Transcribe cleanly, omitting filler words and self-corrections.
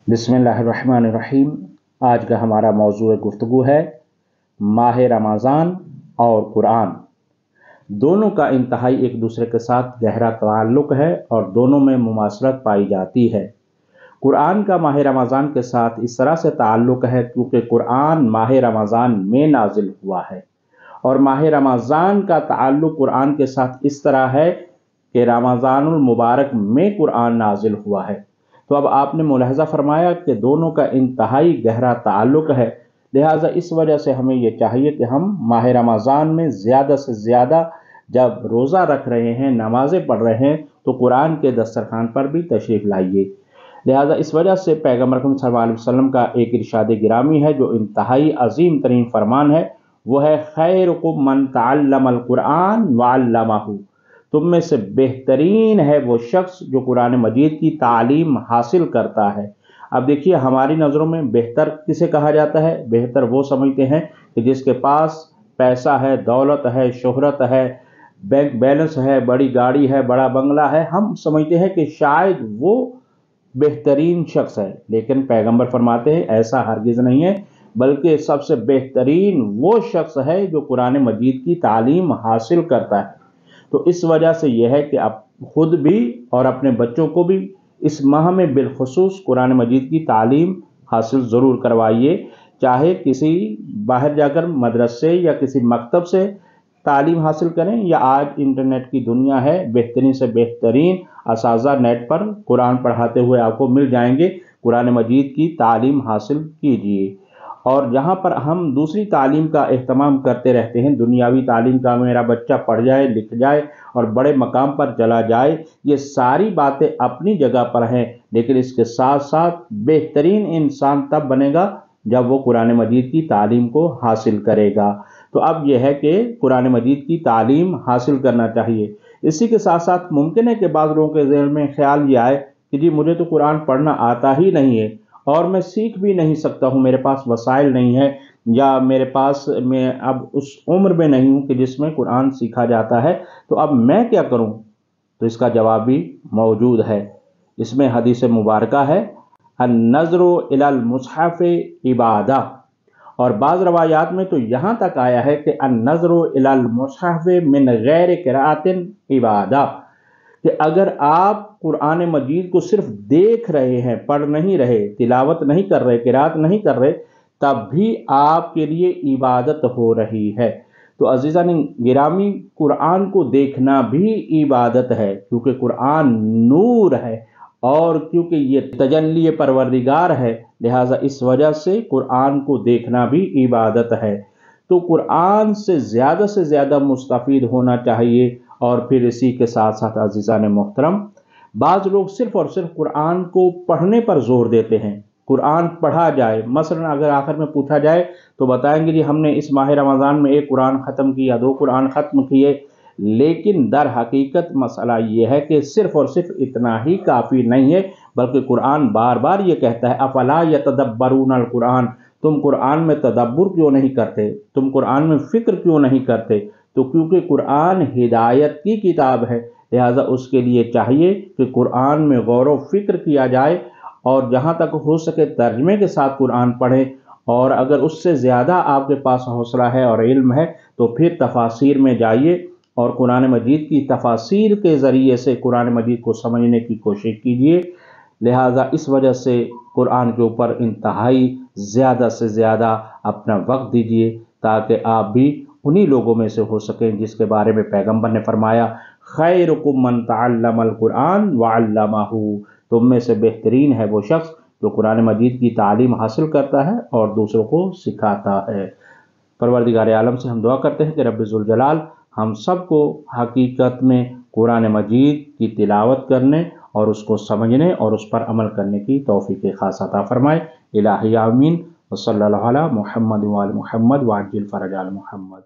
बिस्मिल्लाहिर्रहमानिर्रहीम। आज का हमारा मौजूद गुफ्तगू है माह रमज़ान और कुरान। दोनों का इंतहाई एक दूसरे के साथ गहरा ताल्लुक़ है और दोनों में मुमासरत पाई जाती है। कुरान का माह रमज़ान के साथ इस तरह से ताल्लुक़ है क्योंकि कुरान माह रमज़ान में नाजिल हुआ है और माह रमज़ान का ताल्लुक़ कुरान के साथ इस तरह है कि रमज़ानुल मुबारक में कुरान नाजिल हुआ है। तो अब आपने मुलाहज़ा फरमाया कि दोनों का इंतहाई गहरा ताल्लुक़ है, लिहाजा इस वजह से हमें ये चाहिए कि हम माह रमज़ान में ज़्यादा से ज़्यादा जब रोज़ा रख रहे हैं, नमाज़ें पढ़ रहे हैं, तो कुरान के दस्तरखान पर भी तशरीफ़ लाइए। लिहाजा इस वजह से पैगम्बर अकरम सल्लल्लाहु अलैहि वसल्लम का एक इरशाद गिरामी है जो इंतहाई अजीम तरीन फरमान है, वो है खैरुकुम मन तअल्लमल कुरान व अल्लमहु। तुम में से बेहतरीन है वो शख्स जो कुरान मजीद की तालीम हासिल करता है। अब देखिए, हमारी नज़रों में बेहतर किसे कहा जाता है? बेहतर वो समझते हैं कि जिसके पास पैसा है, दौलत है, शोहरत है, बैंक बैलेंस है, बड़ी गाड़ी है, बड़ा बंगला है। हम समझते हैं कि शायद वो बेहतरीन शख्स है, लेकिन पैगंबर फरमाते हैं ऐसा हरगिज़ नहीं है, बल्कि सबसे बेहतरीन वो शख्स है जो कुरान मजीद की तालीम हासिल करता है। तो इस वजह से यह है कि आप खुद भी और अपने बच्चों को भी इस माह में बिलखुसूस कुरान मजीद की तालीम हासिल ज़रूर करवाइए, चाहे किसी बाहर जाकर मदरसे या किसी मकतब से तालीम हासिल करें या आज इंटरनेट की दुनिया है, बेहतरीन से बेहतरीन असाज़ा नेट पर कुरान पढ़ाते हुए आपको मिल जाएंगे। कुरान मजीद की तालीम हासिल कीजिए। और जहाँ पर हम दूसरी तालीम का एहतमाम करते रहते हैं, दुनियावी तालीम का, मेरा बच्चा पढ़ जाए, लिख जाए और बड़े मकाम पर चला जाए, ये सारी बातें अपनी जगह पर हैं, लेकिन इसके साथ साथ बेहतरीन इंसान तब बनेगा जब वो कुरान मजीद की तालीम को हासिल करेगा। तो अब यह है कि कुरान मजीद की तालीम हासिल करना चाहिए। इसी के साथ साथ मुमकिन है कि बाद लोगों के ज़हन में ख्याल ये आए कि जी मुझे तो कुरान पढ़ना आता ही नहीं है और मैं सीख भी नहीं सकता हूँ, मेरे पास वसाइल नहीं है, या मेरे पास मैं अब उस उम्र में नहीं हूँ कि जिसमें कुरान सीखा जाता है, तो अब मैं क्या करूँ? तो इसका जवाब भी मौजूद है। इसमें हदीस मुबारका है, अन-नज़्रु इलल मुस्हफ़ इबादा, और बाज़ रवायात में तो यहाँ तक आया है कि अन-नज़्रु इलल मुस्हफ़ मिन गैर क़िराअतिन इबादा, कि अगर आप कुरान मजीद को सिर्फ देख रहे हैं, पढ़ नहीं रहे, तिलावत नहीं कर रहे, किरात नहीं कर रहे, तब भी आपके लिए इबादत हो रही है। तो अज़ीज़ान गिरामी, कुरान को देखना भी इबादत है, क्योंकि कुरान नूर है और क्योंकि ये तजल्ली परवरदिगार है, लिहाजा इस वजह से कुरान को देखना भी इबादत है। तो कुरान से ज़्यादा मुस्तफ़ीद होना चाहिए। और फिर इसी के साथ साथ अज़ीज़ान मोहतरम, बाज़ लोग सिर्फ़ और सिर्फ कुरान को पढ़ने पर ज़ोर देते हैं, कुरान पढ़ा जाए। मसलन अगर आखिर में पूछा जाए तो बताएंगे जी हमने इस माह रमज़ान में एक कुरान ख़त्म किया, 2 कुरान ख़त्म किए, लेकिन दर हकीकत मसला ये है कि सिर्फ़ और सिर्फ इतना ही काफ़ी नहीं है, बल्कि कुरान बार बार ये कहता है अफ़ला यतदब्बरूनल कुरान, तुम कुरान में तदब्बुर क्यों नहीं करते, तुम कुरान में फ़िक्र क्यों नहीं करते? तो क्योंकि कुरान हिदायत की किताब है, लिहाजा उसके लिए चाहिए कि कुरान में गौर व फिक्र किया जाए और जहाँ तक हो सके तर्जमे के साथ कुरान पढ़ें। और अगर उससे ज़्यादा आपके पास हौसला है और इल्म है तो फिर तफासीर में जाइए और कुरान मजीद की तफासीर के ज़रिए से कुरान मजीद को समझने की कोशिश कीजिए। लिहाजा इस वजह से कुरान के ऊपर इंतहाई ज़्यादा से ज़्यादा अपना वक्त दीजिए ताकि आप भी उन्हीं लोगों में से हो सकें जिसके बारे में पैगंबर ने फरमाया खैरुकुम मन तअल्लमल कुरान व अल्लमहु। तुम में से बेहतरीन है वो शख्स जो कुरान मजीद की तालीम हासिल करता है और दूसरों को सिखाता है। परवरदिगार आलम से हम दुआ करते हैं कि रब्बे ज़ुल जलाल हम सबको हकीकत में कुरान मजीद की तिलावत करने और उसको समझने और उस पर अमल करने की तौफीक खास अता फरमाए। इलाही आमीन। व सल्लल्लाहु अला मुहम्मद व आल मुहम्मद व अज्जिल फ़रज आल मुहम्मद।